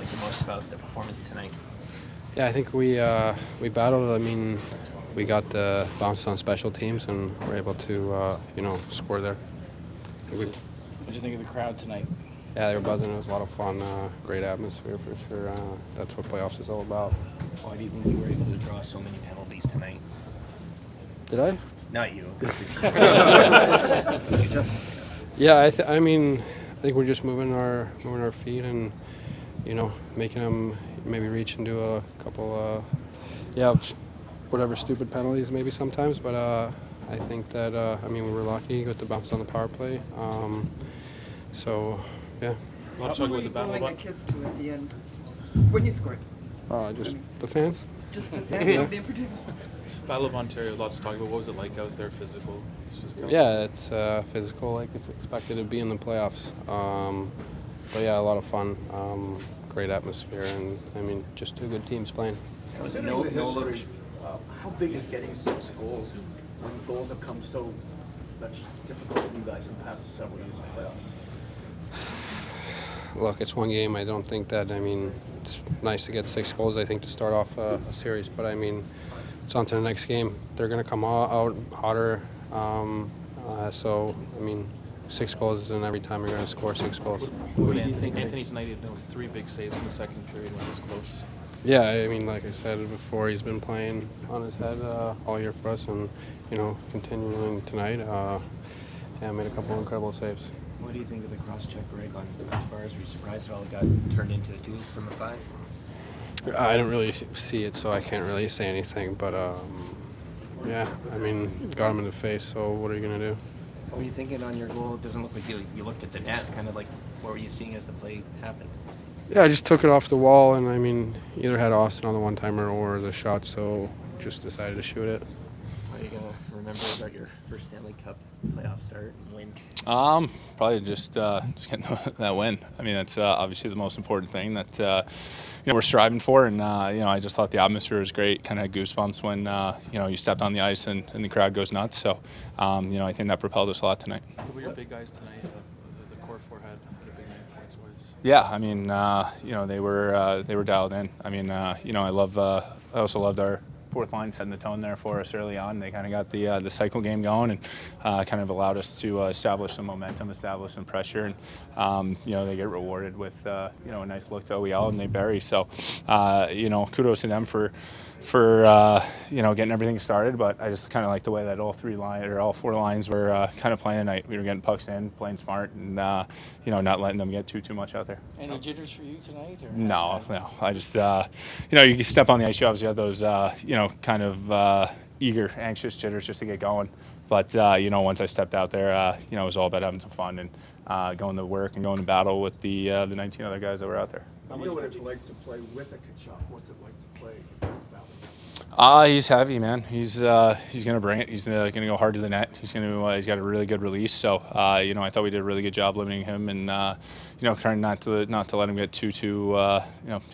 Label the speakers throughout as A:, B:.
A: like the most about the performance tonight?
B: Yeah, I think we battled. I mean, we got bounced on special teams and were able to score there.
C: What did you think of the crowd tonight?
B: Yeah, they were buzzing. It was a lot of fun. Great atmosphere for sure. That's what playoffs is all about.
A: Why do you think you were able to draw so many penalties tonight?
B: Did I?
A: Not you. The team.
B: Yeah, I think we're just moving our feet and making them maybe reach and do a couple whatever stupid penalties maybe sometimes. But I think that we were lucky with the bounce on the power play. So yeah.
D: Who were you blowing a kiss to at the end when you scored?
B: Just the fans.
D: Just the fans in particular.
E: Battle of Ontario, lots to talk about. What was it like out there, physical?
B: Yeah, it's physical, like it's expected to be in the playoffs. But yeah, a lot of fun, great atmosphere, and just two good teams playing.
F: Considering the history, how big is getting 6 goals when goals have come so much difficult for you guys in the past several years in the playoffs?
B: Look, it's one game. I don't think that, it's nice to get 6 goals, I think, to start off a series. But, it's on to the next game. They're going to come out hotter. So, 6 goals, and every time you're going to score 6 goals.
E: What do you think? Anthony tonight had 3 big saves in the second period when it was close.
B: Yeah, like I said before, he's been playing on his head all year for us, and, continuing tonight. Made a couple of incredible saves.
A: What do you think of the cross-check rig on Tavares? Were you surprised at all it got turned into a 2 from a 5?
B: I didn't really see it, so I can't really say anything. But, got him in the face, so what are you going to do?
A: What were you thinking on your goal? It doesn't look like you looked at the net, kind of like what were you seeing as the play happened?
B: Yeah, I just took it off the wall, and, either had Austin on the one-timer or the shot, so just decided to shoot it.
A: How are you going to remember about your first Stanley Cup playoff start and win?
G: Probably just getting that win. That's obviously the most important thing that we're striving for, and I just thought the atmosphere was great. Kind of had goosebumps when you stepped on the ice and the crowd goes nuts. So I think that propelled us a lot tonight.
E: Who were your big guys tonight? The core four had a big night points-wise.
G: Yeah, they were dialed in. I also loved our fourth line setting the tone there for us early on. They kind of got the cycle game going and kind of allowed us to establish some momentum, establish some pressure, and they get rewarded with a nice look to OEL and they bury. So kudos to them for getting everything started. But I just kind of like the way that all 4 lines were kind of playing tonight. We were getting pucks in, playing smart, and not letting them get too much out there.
C: Any jitters for you tonight? Or?
G: No. I just you step on the ice, you obviously have those kind of eager, anxious jitters just to get going. But once I stepped out there, it was all about having some fun and going to work and going to battle with the 19 other guys that were out there.
F: You know what it's like to play with a Kachuk. What's it like to play against that one?
G: He's heavy, man. He's gonna bring it. He's gonna go hard to the net. He's got a really good release. So I thought we did a really good job limiting him and trying not to let him get too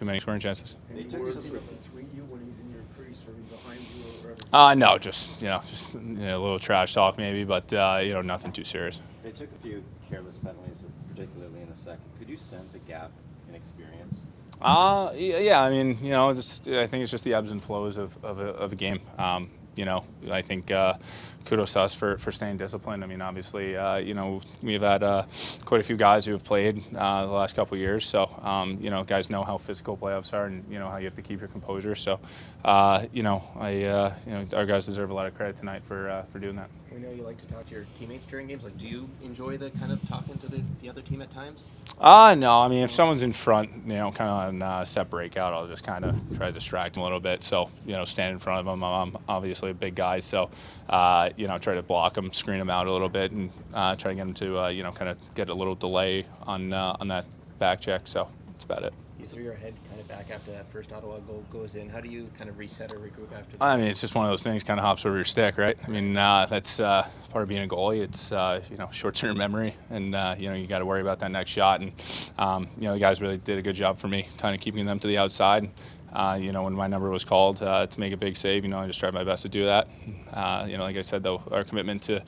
G: many scoring chances.
F: Any words between you when he's in your crease or behind you or wherever?
G: No, just a little trash talk maybe, but nothing too serious.
H: They took a few careless penalties, particularly in the second. Could you sense a gap in experience?
G: Yeah. I think it's just the ebbs and flows of a game. I think kudos to us for staying disciplined. Obviously, we've had quite a few guys who have played the last couple of years, so guys know how physical playoffs are, and how you have to keep your composure. So, our guys deserve a lot of credit tonight for doing that.
A: We know you like to talk to your teammates during games. Like, do you enjoy the kind of talking to the other team at times?
G: No. If someone's in front, kind of on set breakout, I'll just kind of try to distract them a little bit. So, stand in front of them. I'm obviously a big guy, so try to block them, screen them out a little bit, and try to get them to kind of get a little delay on that back check. So that's about it.
A: You threw your head kind of back after that first Ottawa goal goes in. How do you kind of reset or regroup after that?
G: It's just one of those things, kind of hops over your stick, right? That's part of being a goalie. It's short-term memory, and you got to worry about that next shot. And the guys really did a good job for me, kind of keeping them to the outside. When my number was called to make a big save, I just tried my best to do that. Like I said, though, our commitment to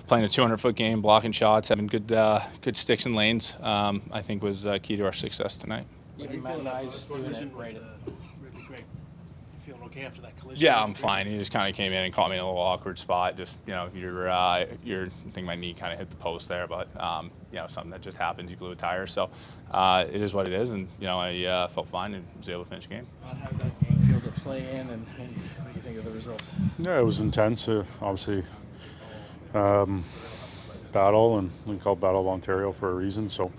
G: playing a 200-foot game, blocking shots, having good sticks and lanes, I think was key to our success tonight.
C: Even Matt and I's doing it right at
I: Really great. You feeling okay after that collision?
G: Yeah, I'm fine. He just kind of came in and caught me in a little awkward spot. Just, your I think my knee kind of hit the post there, but something that just happens. You blew a tire, so it is what it is. And I felt fine and was able to finish the game.
C: How did that game feel to play in, and what do you think of the results?
J: Yeah, it was intense. Obviously, battle, and we call it Battle of Ontario for a reason. So,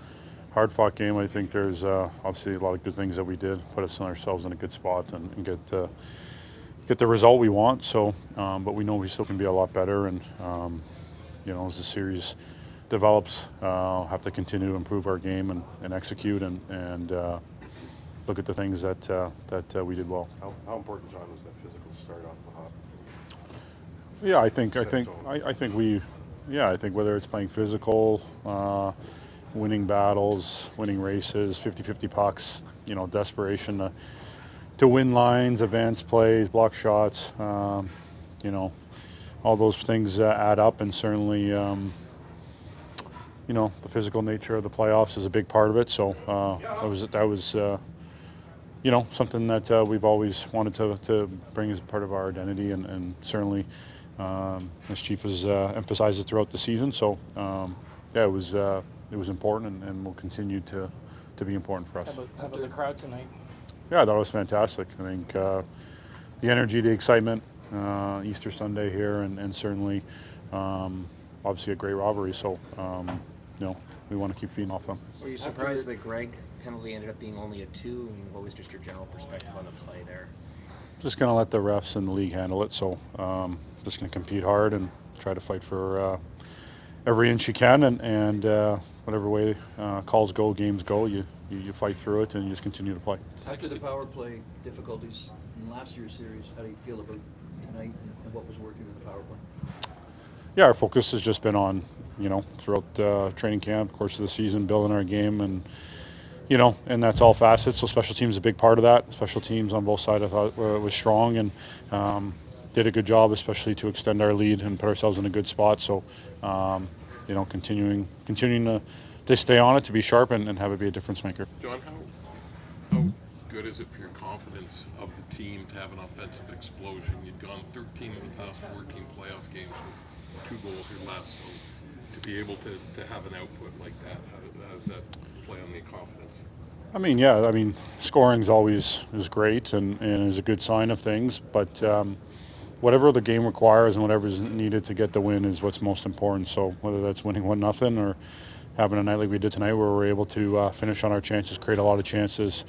J: hard-fought game. I think there's obviously a lot of good things that we did, put us in ourselves in a good spot and get the result we want. So, but we know we still can be a lot better, and as the series develops, have to continue to improve our game and execute and look at the things that we did well.
K: How important, John, was that physical start off the hop?
J: Yeah, I think whether it's playing physical, winning battles, winning races, 50-50 pucks, desperation to win lines, advance plays, block shots, all those things add up, and certainly, the physical nature of the playoffs is a big part of it. So that was something that we've always wanted to bring as part of our identity, and certainly, as Chief has emphasized it throughout the season. So it was important, and will continue to be important for us.
C: How about the crowd tonight?
J: Yeah, I thought it was fantastic. I think the energy, the excitement, Easter Sunday here, and certainly, obviously a great rivalry. So, we want to keep feeding off them.
A: Were you surprised that Greg penalty ended up being only a 2? And what was just your general perspective on the play there?
J: Just going to let the refs and the league handle it. So, just going to compete hard and try to fight for every inch you can, and whatever way calls go, games go, you fight through it and you just continue to play.
L: After the power play difficulties in last year's series, how do you feel about tonight and what was working in the power play?
J: Yeah, our focus has just been on, throughout training camp, course of the season, building our game, and and that's all facets. So special teams is a big part of that. Special teams on both sides I thought was strong, and did a good job, especially to extend our lead and put ourselves in a good spot. So, continuing to stay on it, to be sharp, and have it be a difference maker.
K: John, how good is it for your confidence of the team to have an offensive explosion? You'd gone 13 of the past 14 playoff games with 2 goals or less. So to be able to have an output like that, how does that play on the confidence?
J: Scoring is great and is a good sign of things, but whatever the game requires and whatever is needed to get the win is what's most important. So whether that's winning 1-0 or having a night like we did tonight where we're able to finish on our chances, create a lot of chances,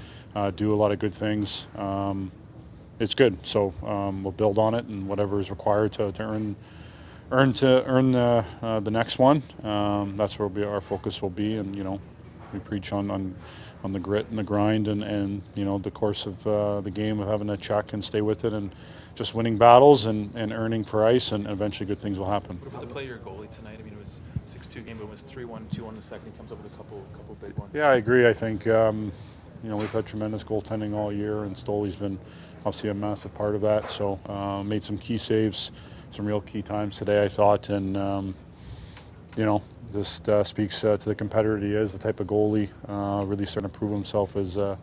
J: do a lot of good things, it's good. So we'll build on it, and whatever is required to earn the next one. That's where our focus will be, and we preach on the grit and the grind and the course of the game of having to check and stay with it and just winning battles and earning for ice, and eventually good things will happen.
E: What about the play your goalie tonight? It was 6-2 game, but it was 3-1, 2-1 the second. He comes up with a couple big ones.
J: Yeah, I agree. I think we've had tremendous goaltending all year, and Stolarz been obviously a massive part of that. So made some key saves, some real key times today, I thought, and this speaks to the competitor he is, the type of goalie, really starting to prove himself as an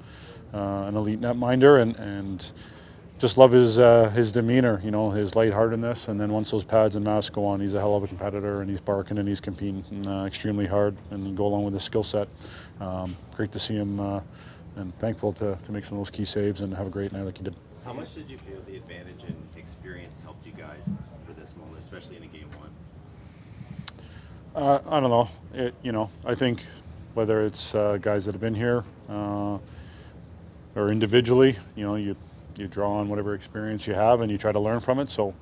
J: elite netminder, and just love his demeanor, his lightheartedness, and then once those pads and masks go on, he's a hell of a competitor, and he's barking and he's competing extremely hard, and go along with his skill set. Great to see him, and thankful to make some of those key saves and have a great night like he did.
H: How much did you feel the advantage and experience helped you guys for this moment, especially in a game 1?
J: I don't know. I think whether it's guys that have been here or individually, you draw on whatever experience you have and you try to learn from it. So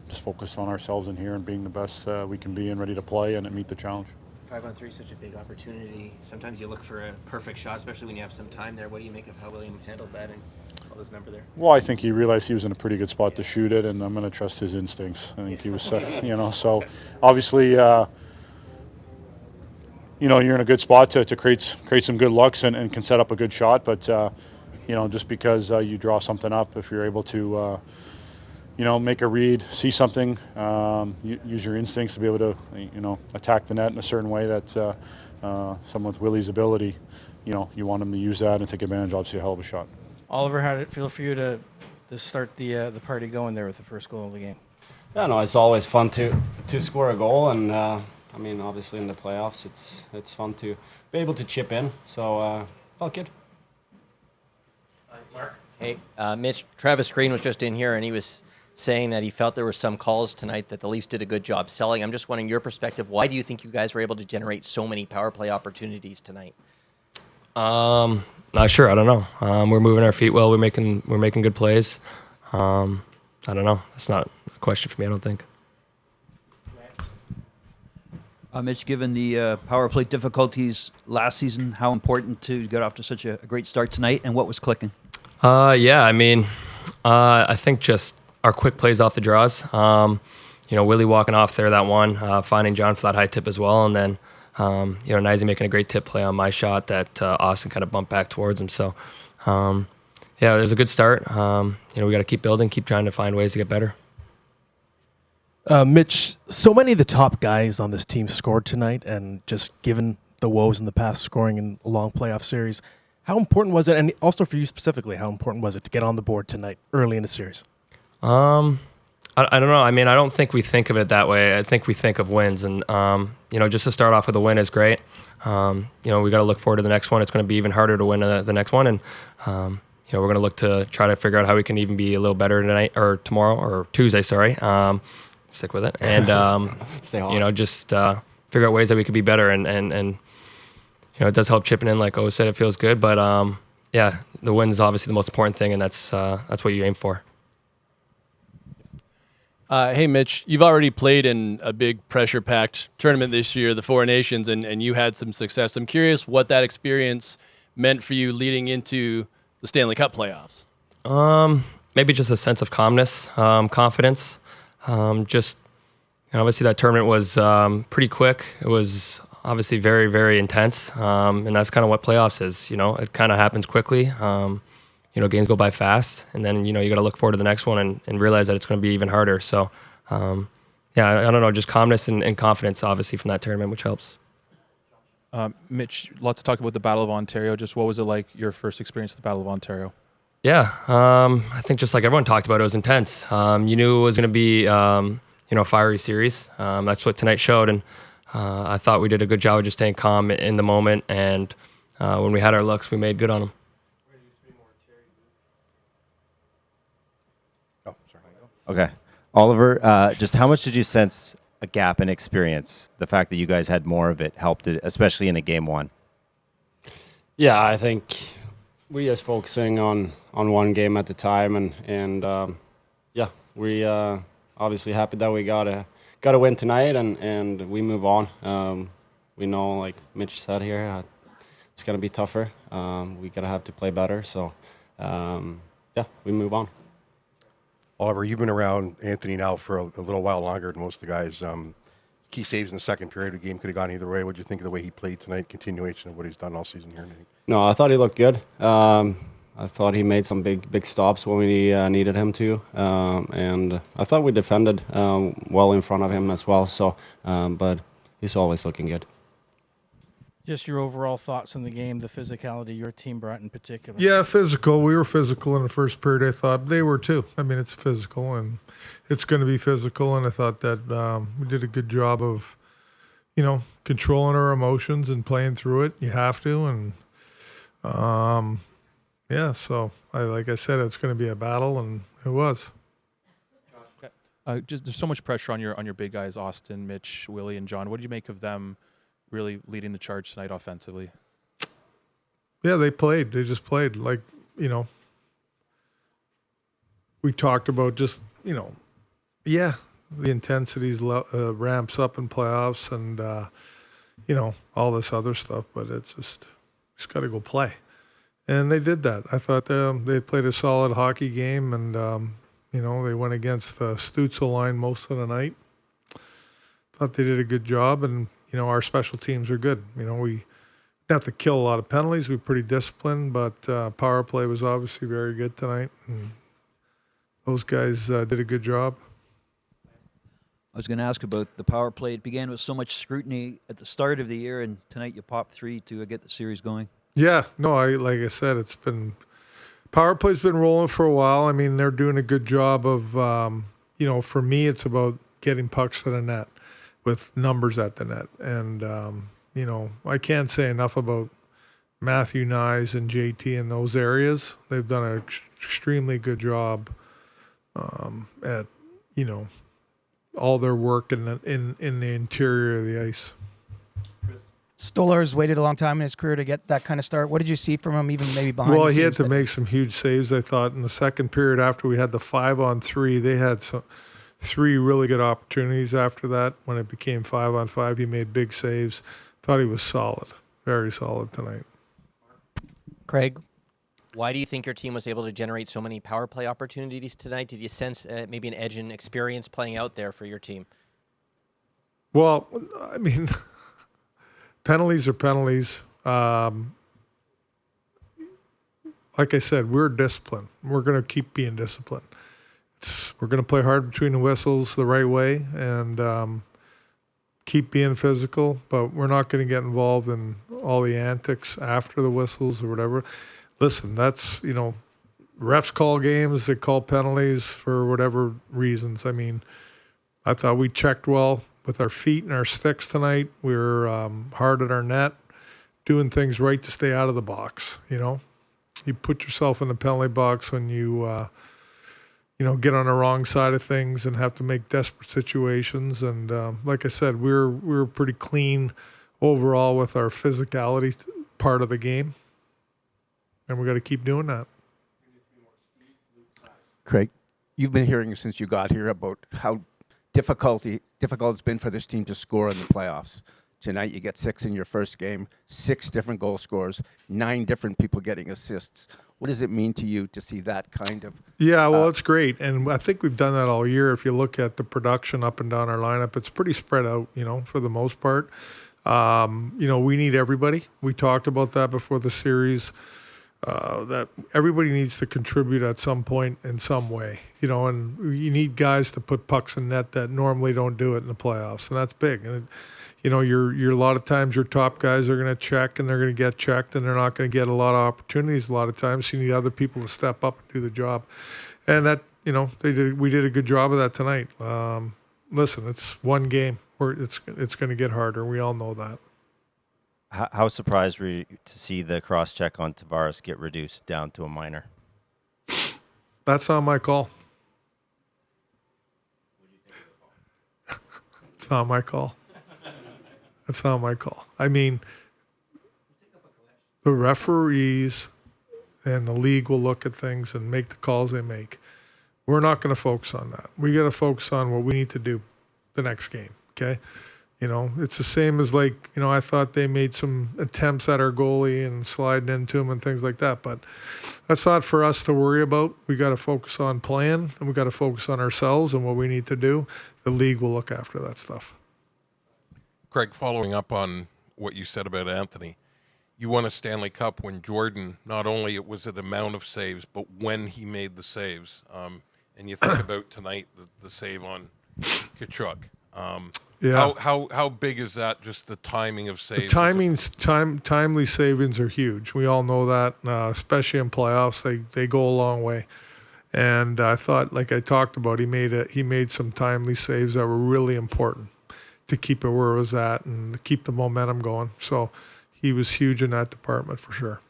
J: just focus on ourselves in here and being the best we can be and ready to play and meet the challenge.
A: 5-on-3 is such a big opportunity. Sometimes you look for a perfect shot, especially when you have some time there. What do you make of how William handled that and all his number there?
J: Well, I think he realized he was in a pretty good spot to shoot it, and I'm going to trust his instincts. I think he was, so obviously, you're in a good spot to create some good looks and can set up a good shot. But, just because you draw something up, if you're able to, make a read, see something, use your instincts to be able to, attack the net in a certain way that someone with Willie's ability you want them to use that and take advantage. Obviously, a hell of a shot.
C: Oliver, how did it feel for you to start the party going there with the first goal of the game?
M: Yeah, no, it's always fun to score a goal, and I mean, obviously in the playoffs, it's fun to be able to chip in. So felt good.
A: Hey, Mitch, Travis Green was just in here, and he was saying that he felt there were some calls tonight that the Leafs did a good job selling. I'm just wondering your perspective. Why do you think you guys were able to generate so many power play opportunities tonight?
N: Not sure. I don't know. We're moving our feet well. We're making good plays. I don't know. That's not a question for me, I don't think.
L: Mitch, given the power play difficulties last season, how important to get off to such a great start tonight, and what was clicking?
N: Yeah, I mean, I think just our quick plays off the draws. Willie walking off there, that one, finding John for that high tip as well, and then Nylander making a great tip play on my shot that Austin kind of bumped back towards him. So, yeah, it was a good start. We got to keep building, keep trying to find ways to get better.
I: Mitch, so many of the top guys on this team scored tonight, and just given the woes in the past scoring in a long playoff series, how important was it, and also for you specifically, how important was it to get on the board tonight early in the series?
N: I don't know. I mean, I don't think we think of it that way. I think we think of wins, and just to start off with a win is great. We got to look forward to the next one. It's going to be even harder to win the next one, and we're going to look to try to figure out how we can even be a little better tonight or tomorrow or Tuesday. Sorry, stick with it, and
M: Stay on.
N: just figure out ways that we could be better, and it does help chipping in. Like O said, it feels good, but yeah, the win is obviously the most important thing, and that's what you aim for.
O: Hey, Mitch, you've already played in a big pressure-packed tournament this year, the Four Nations, and you had some success. I'm curious what that experience meant for you leading into the Stanley Cup playoffs.
N: Maybe just a sense of calmness, confidence. Obviously that tournament was pretty quick. It was obviously very, very intense, and that's kind of what playoffs is. It kind of happens quickly. Games go by fast, and then, you got to look forward to the next one and realize that it's going to be even harder. So, yeah, I don't know, just calmness and confidence, obviously, from that tournament, which helps.
E: Mitch, lots of talk about the Battle of Ontario. Just what was it like, your first experience at the Battle of Ontario?
N: Yeah, I think just like everyone talked about, it was intense. You knew it was going to be, a fiery series. That's what tonight showed, and I thought we did a good job of just staying calm in the moment, and when we had our looks, we made good on them.
H: Okay. Oliver, just how much did you sense a gap in experience? The fact that you guys had more of it helped it, especially in a game one.
M: Yeah, I think we're just focusing on one game at a time, and yeah, we obviously happy that we got a win tonight, and we move on. We know, like Mitch said here, it's gonna be tougher. We gotta have to play better. So yeah, we move on.
P: Oliver, you've been around Anthony now for a little while longer than most of the guys. Key saves in the second period. The game could have gone either way. What do you think of the way he played tonight? Continuation of what he's done all season here.
M: No, I thought he looked good. I thought he made some big stops when we needed him to, and I thought we defended well in front of him as well. So, but he's always looking good.
C: Just your overall thoughts on the game, the physicality your team brought in particular.
Q: Yeah, physical. We were physical in the first period. I thought they were too. I mean, it's physical and it's going to be physical. And I thought that we did a good job of, controlling our emotions and playing through it. You have to. And yeah, so like I said, it's going to be a battle, and it was.
E: Just there's so much pressure on your big guys, Austin, Mitch, Willie, and John. What do you make of them really leading the charge tonight offensively?
Q: Yeah, they played. They just played. Like, we talked about just, the intensities ramps up in playoffs and, all this other stuff. But it's just got to go play. And they did that. I thought they played a solid hockey game, and, they went against the Stützle line most of the night. Thought they did a good job, and, our special teams are good. We didn't have to kill a lot of penalties. We were pretty disciplined, but power play was obviously very good tonight. And those guys did a good job.
L: I was going to ask about the power play. It began with so much scrutiny at the start of the year, and tonight you popped 3 to get the series going.
Q: Yeah, no, like I said, it's been power play's been rolling for a while. I mean, they're doing a good job of, for me, it's about getting pucks to the net with numbers at the net. And, I can't say enough about Matthew Nyes and JT in those areas. They've done an extremely good job at, all their work in the interior of the ice.
R: Stolarz waited a long time in his career to get that kind of start. What did you see from him, even maybe behind
Q: Well,
R: the
Q: he had
R: scenes?
Q: to make some huge saves, I thought, in the second period after we had the 5-on-3. They had three really good opportunities after that. When it became 5-on-5, he made big saves. Thought he was solid, very solid tonight.
A: Craig, why do you think your team was able to generate so many power play opportunities tonight? Did you sense maybe an edge in experience playing out there for your team?
Q: Well, I mean, penalties are penalties. Like I said, we're disciplined. We're going to keep being disciplined. We're going to play hard between the whistles the right way and keep being physical, but we're not going to get involved in all the antics after the whistles or whatever. Listen, that's, refs call games, they call penalties for whatever reasons. I mean, I thought we checked well with our feet and our sticks tonight. We were hard at our net, doing things right to stay out of the box, You put yourself in the penalty box when you, get on the wrong side of things and have to make desperate situations. And like I said, we were pretty clean overall with our physicality part of the game. And we got to keep doing that.
S: Craig, you've been hearing since you got here about how difficult it's been for this team to score in the playoffs. Tonight you get 6 in your first game, 6 different goal scorers, 9 different people getting assists. What does it mean to you to see that kind of...
Q: Yeah, well, it's great. And I think we've done that all year. If you look at the production up and down our lineup, it's pretty spread out, for the most part. We need everybody. We talked about that before the series. That everybody needs to contribute at some point in some way, and you need guys to put pucks in net that normally don't do it in the playoffs, and that's big. And you're a lot of times your top guys are going to check and they're going to get checked, and they're not going to get a lot of opportunities. A lot of times, you need other people to step up and do the job, and that we did a good job of that tonight. Listen, it's one game where it's going to get harder. We all know that.
H: How surprised were you to see the cross-check on Tavares get reduced down to a minor?
Q: That's not my call. It's not my call. That's not my call. I mean, the referees and the league will look at things and make the calls they make. We're not going to focus on that. We got to focus on what we need to do the next game, okay? It's the same as I thought they made some attempts at our goalie and sliding into him and things like that. But that's not for us to worry about. We got to focus on playing, and we got to focus on ourselves and what we need to do. The league will look after that stuff.
K: Craig, following up on what you said about Anthony, you won a Stanley Cup when Jordan, not only it was the amount of saves, but when he made the saves. And you think about tonight, the save on Tkachuk.
Q: Yeah.
K: How big is that? Just the timing of saves.
Q: The timely savings are huge. We all know that, especially in playoffs. They go a long way. And I thought, like I talked about, he made some timely saves that were really important to keep it where it was at and keep the momentum going. So he was huge in that department for sure.